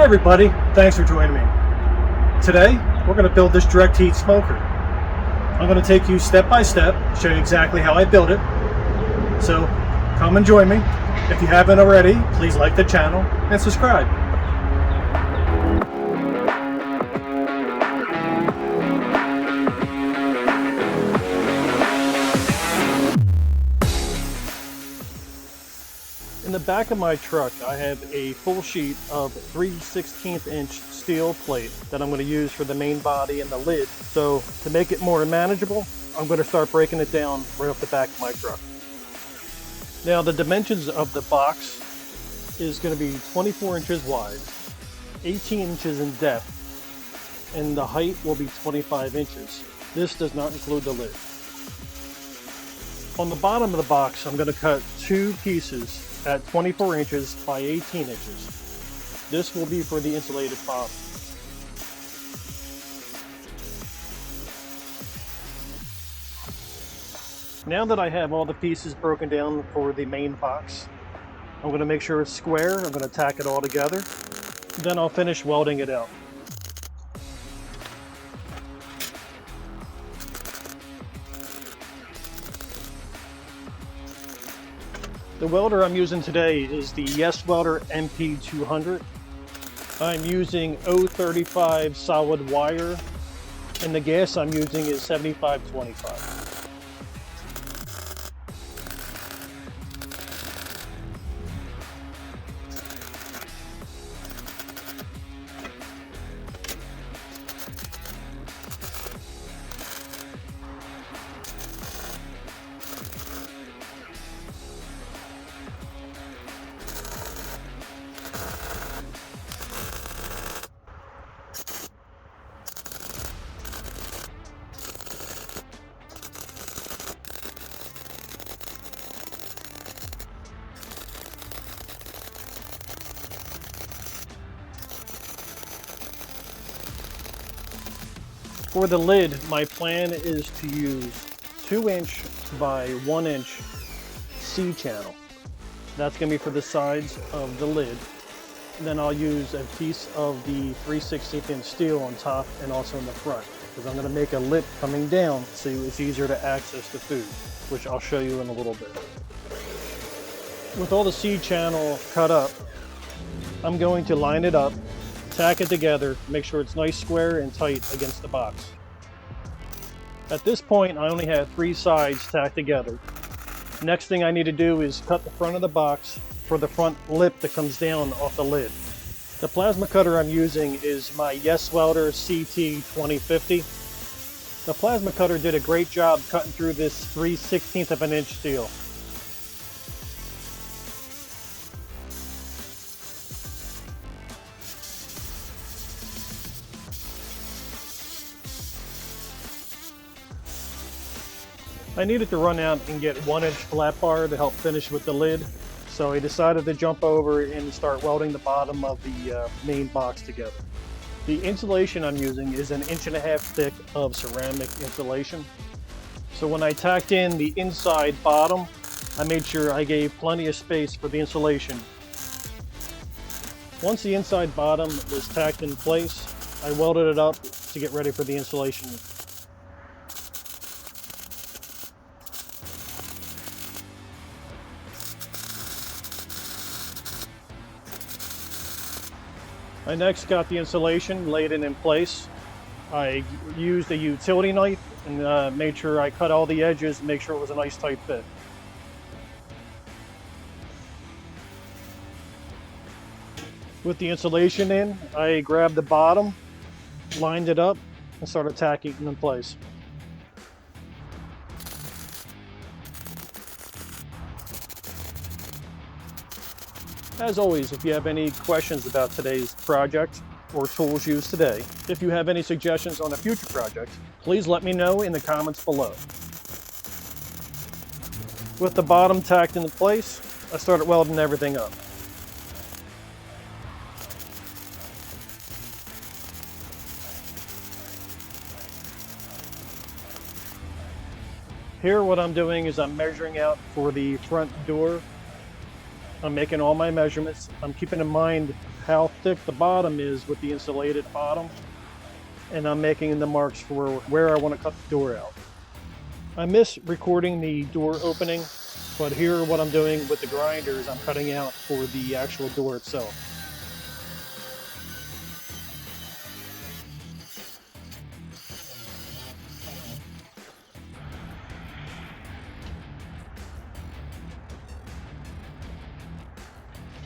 Hi everybody, thanks for joining me. Today, we're going to build this direct heat smoker. I'm going to take you step by step, show you exactly how I build it. So, come and join me. If you haven't already, please like the channel and subscribe. In the back of my truck, I have a full sheet of 3/16 inch steel plate that I'm going to use for the main body and the lid. So to make it more manageable, I'm going to start breaking it down right off the back of my truck. Now the dimensions of the box is going to be 24 inches wide, 18 inches in depth, and the height will be 25 inches. This does not include the lid. On the bottom of the box, I'm going to cut two pieces at 24 inches by 18 inches. This will be for the insulated bottom. Now that I have all the pieces broken down for the main box, I'm going to make sure it's square. I'm going to tack it all together. Then I'll finish welding it out. The welder I'm using today is the YesWelder MIG205DS-B. I'm using 035 solid wire, and the gas I'm using is 7525. For the lid, my plan is to use 2-inch by 1-inch C-channel. That's going to be for the sides of the lid. And then I'll use a piece of the 3/16 inch steel on top and also in the front, because I'm going to make a lip coming down so it's easier to access the food, which I'll show you in a little bit. With all the C-channel cut up, I'm going to line it up, tack it together, make sure it's nice, square, and tight against the box. At this point, I only have 3 sides tacked together. Next thing I need to do is cut the front of the box for the front lip that comes down off the lid. The plasma cutter I'm using is my YesWelder CUT-65DS. The plasma cutter did a great job cutting through this 3/16 of an inch steel. I needed to run out and get 1-inch flat bar to help finish with the lid, so I decided to jump over and start welding the bottom of the main box together. The insulation I'm using is 1.5 inches thick of ceramic insulation. So when I tacked in the inside bottom, I made sure I gave plenty of space for the insulation. Once the inside bottom was tacked in place, I welded it up to get ready for the insulation. I next got the insulation, laid it in place. I used a utility knife and made sure I cut all the edges and make sure it was a nice tight fit. With the insulation in, I grabbed the bottom, lined it up, and started tacking it in place. As always, if you have any questions about today's project or tools used today, if you have any suggestions on a future project, please let me know in the comments below. With the bottom tacked into place, I started welding everything up. Here what I'm doing is I'm measuring out for the front door. I'm making all my measurements. I'm keeping in mind how thick the bottom is with the insulated bottom, and I'm making the marks for where I want to cut the door out. I miss recording the door opening, but here what I'm doing with the grinder is I'm cutting out for the actual door itself.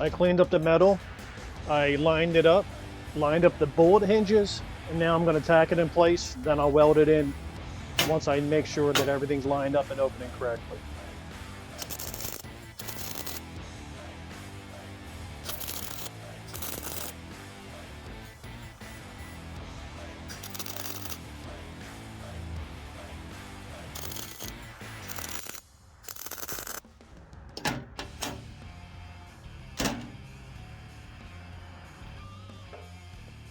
I cleaned up the metal, I lined it up, lined up the bullet hinges, and now I'm going to tack it in place, then I'll weld it in once I make sure that everything's lined up and opening correctly.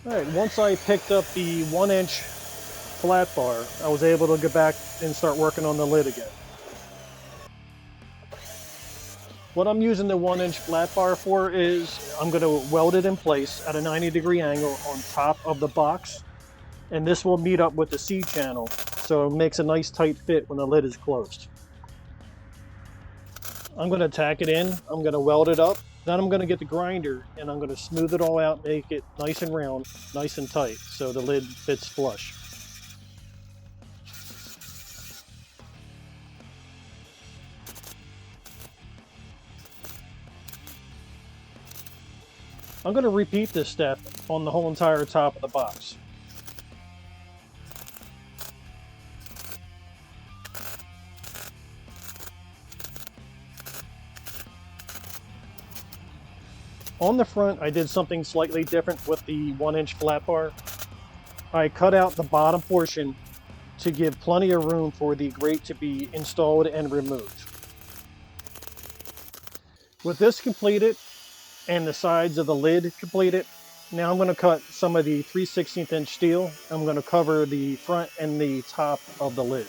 Alright, once I picked up the 1-inch flat bar, I was able to get back and start working on the lid again. What I'm using the 1-inch flat bar for is I'm going to weld it in place at a 90-degree angle on top of the box, and this will meet up with the C channel, so it makes a nice tight fit when the lid is closed. I'm going to tack it in, I'm going to weld it up, then I'm going to get the grinder and I'm going to smooth it all out, make it nice and round, nice and tight, so the lid fits flush. I'm going to repeat this step on the whole entire top of the box. On the front, I did something slightly different with the 1-inch flat bar. I cut out the bottom portion to give plenty of room for the grate to be installed and removed. With this completed and the sides of the lid completed, now I'm going to cut some of the 3/16 inch steel. I'm going to cover the front and the top of the lid.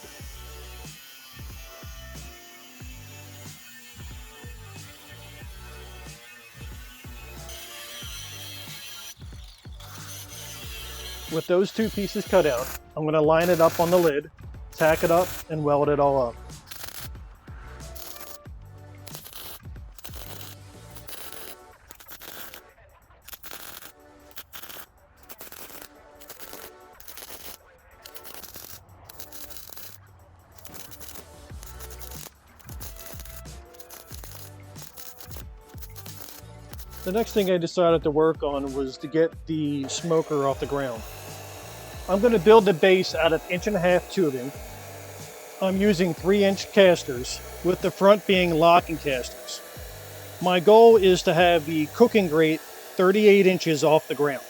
With those two pieces cut out, I'm going to line it up on the lid, tack it up, and weld it all up. The next thing I decided to work on was to get the smoker off the ground. I'm going to build the base out of 1.5-inch tubing. I'm using 3-inch casters, with the front being locking casters. My goal is to have the cooking grate 38 inches off the ground.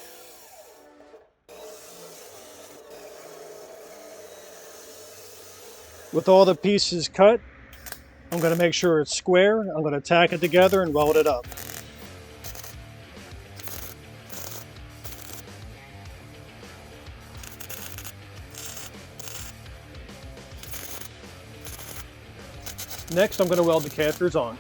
With all the pieces cut, I'm going to make sure it's square. I'm going to tack it together and weld it up. Next, I'm going to weld the casters on.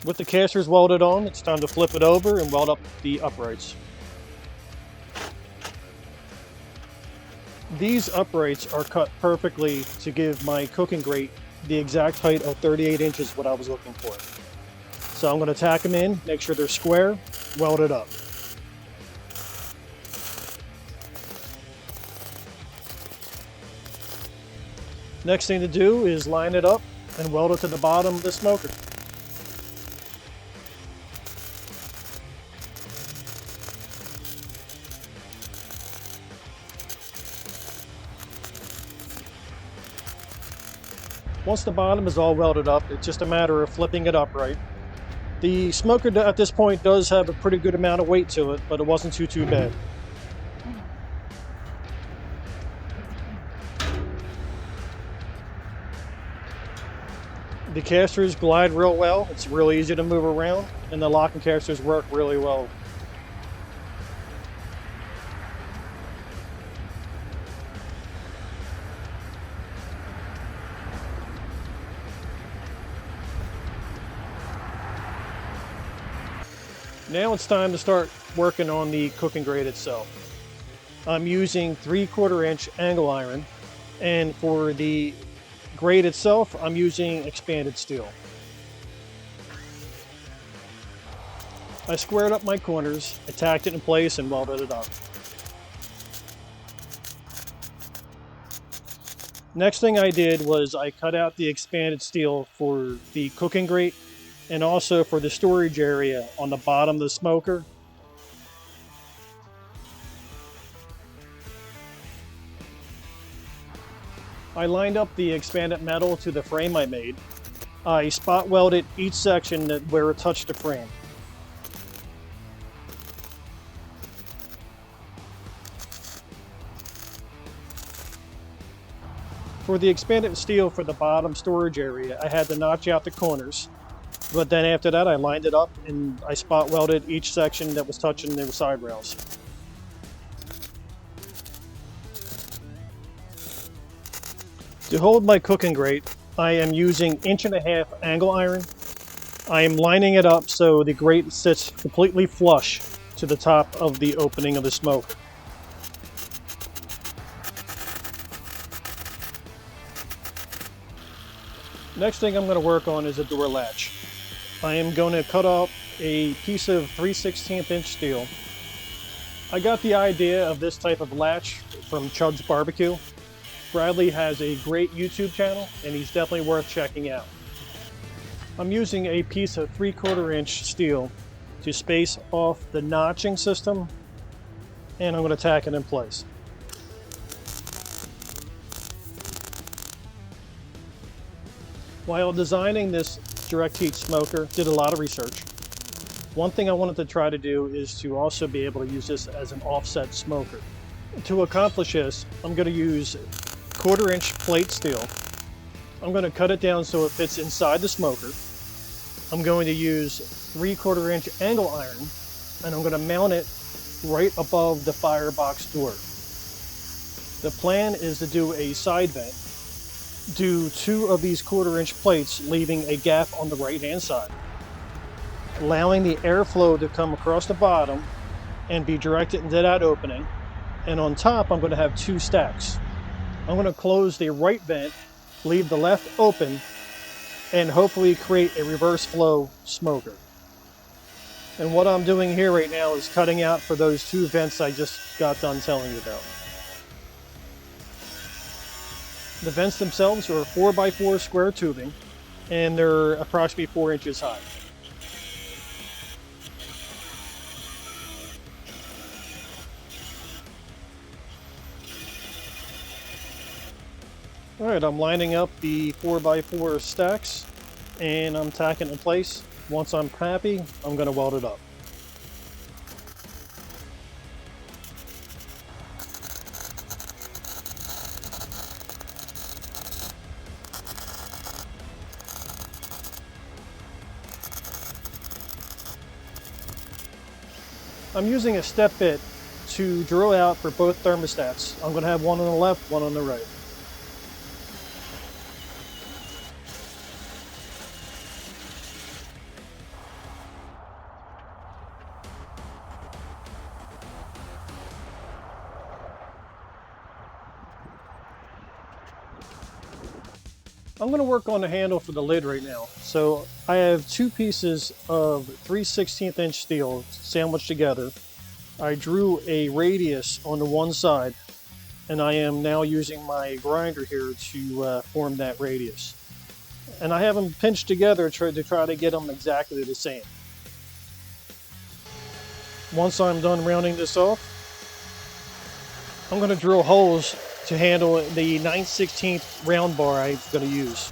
With the casters welded on, it's time to flip it over and weld up the uprights. These uprights are cut perfectly to give my cooking grate the exact height of 38 inches, what I was looking for. So I'm going to tack them in, make sure they're square, weld it up. Next thing to do is line it up and weld it to the bottom of the smoker. Once the bottom is all welded up, it's just a matter of flipping it upright. The smoker at this point does have a pretty good amount of weight to it, but it wasn't too bad. The casters glide real well. It's really easy to move around, and the locking casters work really well. Now it's time to start working on the cooking grate itself. I'm using 3/4 inch angle iron, and for the grate itself, I'm using expanded steel. I squared up my corners, I tacked it in place, and welded it up. Next thing I did was I cut out the expanded steel for the cooking grate and also for the storage area on the bottom of the smoker. I lined up the expanded metal to the frame I made. I spot welded each section where it touched the frame. For the expanded steel for the bottom storage area, I had to notch out the corners. But then after that, I lined it up and I spot welded each section that was touching the side rails. To hold my cooking grate, I am using 1.5 inch angle iron. I am lining it up so the grate sits completely flush to the top of the opening of the smoke. Next thing I'm going to work on is a door latch. I am going to cut off a piece of 3/16 inch steel. I got the idea of this type of latch from Chud's Barbecue. Bradley has a great YouTube channel and he's definitely worth checking out. I'm using a piece of 3/4 inch steel to space off the notching system, and I'm going to tack it in place. While designing this direct heat smoker, did a lot of research. One thing I wanted to try to do is to also be able to use this as an offset smoker. To accomplish this, I'm going to use 1/4 inch plate steel. I'm going to cut it down so it fits inside the smoker. I'm going to use 3/4 inch angle iron, and I'm going to mount it right above the firebox door. The plan is to do a side vent. Do 2 of these 1/4 inch plates, leaving a gap on the right hand side, allowing the airflow to come across the bottom and be directed into that opening. And on top, I'm going to have 2 stacks. I'm going to close the right vent, leave the left open, and hopefully create a reverse flow smoker. And what I'm doing here right now is cutting out for those 2 vents I just got done telling you about. The vents themselves are 4x4 square tubing, and they're approximately 4 inches high. Alright, I'm lining up the 4x4 stacks, and I'm tacking it in place. Once I'm happy, I'm going to weld it up. I'm using a step bit to drill out for both thermostats. I'm going to have one on the left, one on the right. I'm going to work on the handle for the lid right now. So I have 2 pieces of 3/16 inch steel sandwiched together. I drew a radius on the one side, and I am now using my grinder here to form that radius. And I have them pinched together to try to get them exactly the same. Once I'm done rounding this off, I'm going to drill holes to handle the 9/16 round bar I'm going to use.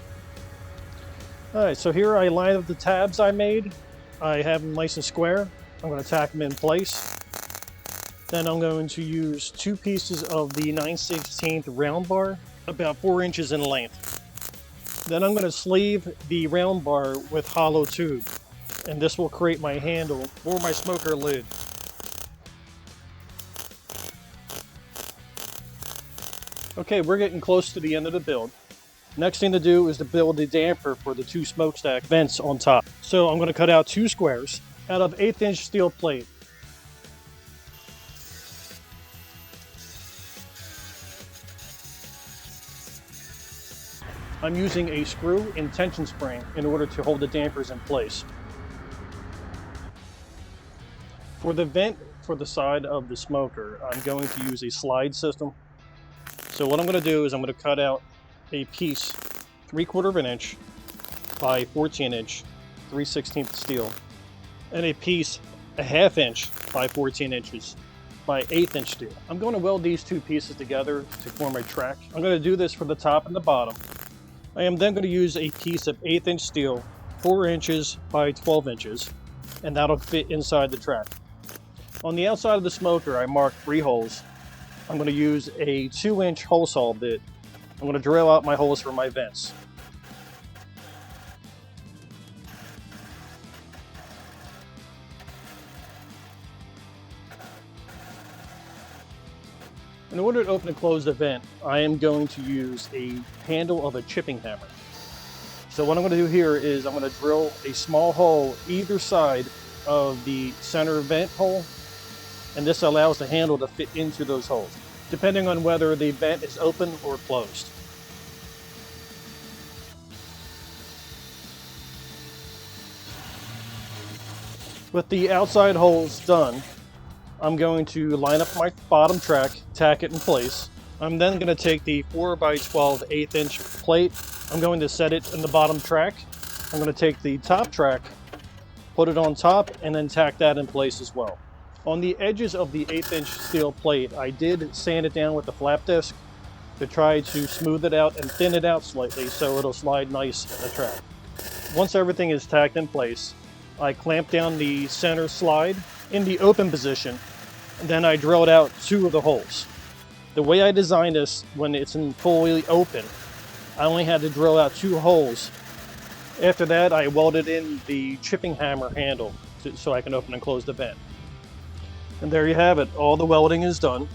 Alright, so here I line up the tabs I made. I have them nice and square. I'm going to tack them in place. Then I'm going to use 2 pieces of the 9/16 round bar, about 4 inches in length. Then I'm going to sleeve the round bar with hollow tube, and this will create my handle for my smoker lid. Okay, we're getting close to the end of the build. Next thing to do is to build the damper for the 2 smokestack vents on top. So I'm going to cut out 2 squares out of 1/8" steel plate. I'm using a screw and tension spring in order to hold the dampers in place. For the vent for the side of the smoker, I'm going to use a slide system. So what I'm going to do is I'm going to cut out a piece 3/4 inch by 14 inch 3/16 steel, and a piece 1/2 inch by 14 inches by 1/8 inch steel. I'm going to weld these 2 pieces together to form a track. I'm going to do this for the top and the bottom. I am then going to use a piece of 1/8 inch steel 4 inches by 12 inches, and that'll fit inside the track. On the outside of the smoker, I marked 3 holes. I'm going to use a 2-inch hole saw bit. I'm going to drill out my holes for my vents. In order to open and close the vent, I am going to use a handle of a chipping hammer. So what I'm going to do here is I'm going to drill a small hole either side of the center vent hole, and this allows the handle to fit into those holes, depending on whether the vent is open or closed. With the outside holes done, I'm going to line up my bottom track, tack it in place. I'm then going to take the 4x12 1/8 inch plate. I'm going to set it in the bottom track. I'm going to take the top track, put it on top, and then tack that in place as well. On the edges of the 1/8 inch steel plate, I did sand it down with the flap disc to try to smooth it out and thin it out slightly so it'll slide nice in the track. Once everything is tacked in place, I clamp down the center slide in the open position, and then I drilled out 2 of the holes. The way I designed this, when it's in fully open, I only had to drill out 2 holes. After that, I welded in the chipping hammer handle so I can open and close the vent. And there you have it, all the welding is done.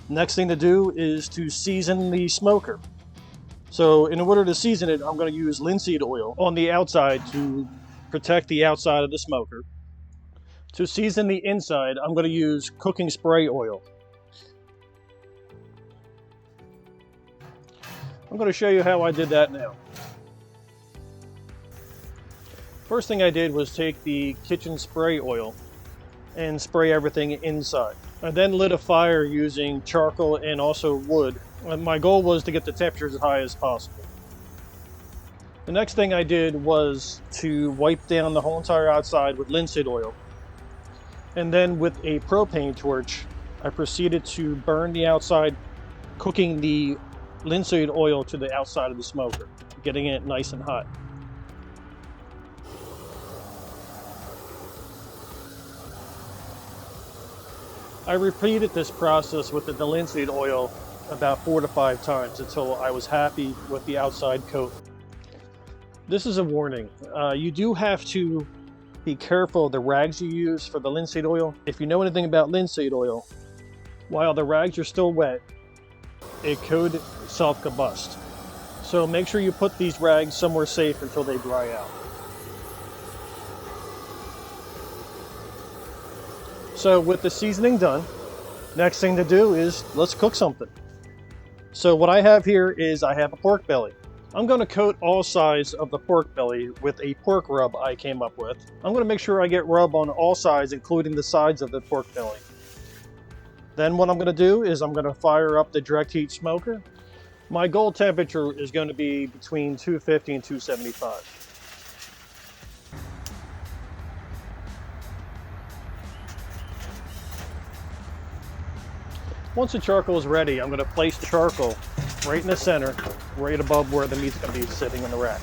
Next thing to do is to season the smoker. So in order to season it, I'm going to use linseed oil on the outside to protect the outside of the smoker. To season the inside, I'm going to use cooking spray oil. I'm going to show you how I did that now. First thing I did was take the kitchen spray oil and spray everything inside. I then lit a fire using charcoal and also wood. And my goal was to get the temperatures as high as possible. The next thing I did was to wipe down the whole entire outside with linseed oil. And then with a propane torch, I proceeded to burn the outside, cooking the linseed oil to the outside of the smoker, getting it nice and hot. I repeated this process with the linseed oil about 4 to 5 times until I was happy with the outside coat. This is a warning. You do have to be careful of the rags you use for the linseed oil. If you know anything about linseed oil, while the rags are still wet, it could self-combust. So make sure you put these rags somewhere safe until they dry out. So with the seasoning done, next thing to do is let's cook something. So what I have here is I have a pork belly. I'm going to coat all sides of the pork belly with a pork rub I came up with. I'm going to make sure I get rub on all sides, including the sides of the pork belly. Then what I'm going to do is I'm going to fire up the direct heat smoker. My goal temperature is going to be between 250 and 275. Once the charcoal is ready, I'm going to place the charcoal right in the center, right above where the meat's going to be sitting in the rack.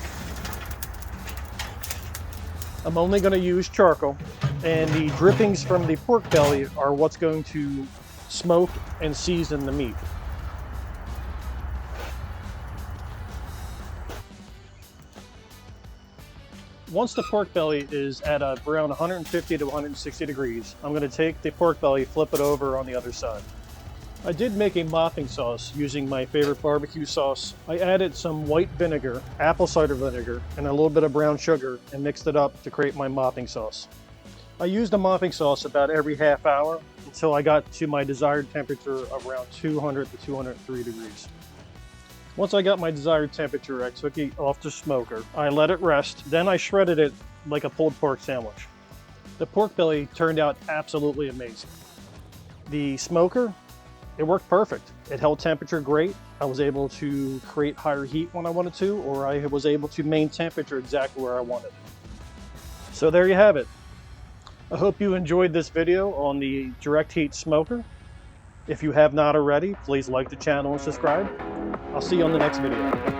I'm only going to use charcoal, and the drippings from the pork belly are what's going to smoke and season the meat. Once the pork belly is at around 150 to 160 degrees, I'm going to take the pork belly, flip it over on the other side. I did make a mopping sauce using my favorite barbecue sauce. I added some white vinegar, apple cider vinegar, and a little bit of brown sugar and mixed it up to create my mopping sauce. I used the mopping sauce about every half hour until I got to my desired temperature of around 200 to 203 degrees. Once I got my desired temperature, I took it off the smoker. I let it rest, then I shredded it like a pulled pork sandwich. The pork belly turned out absolutely amazing. The smoker, it worked perfect. It held temperature great. I was able to create higher heat when I wanted to, or I was able to maintain temperature exactly where I wanted. So there you have it. I hope you enjoyed this video on the direct heat smoker. If you have not already, please like the channel and subscribe. I'll see you on the next video.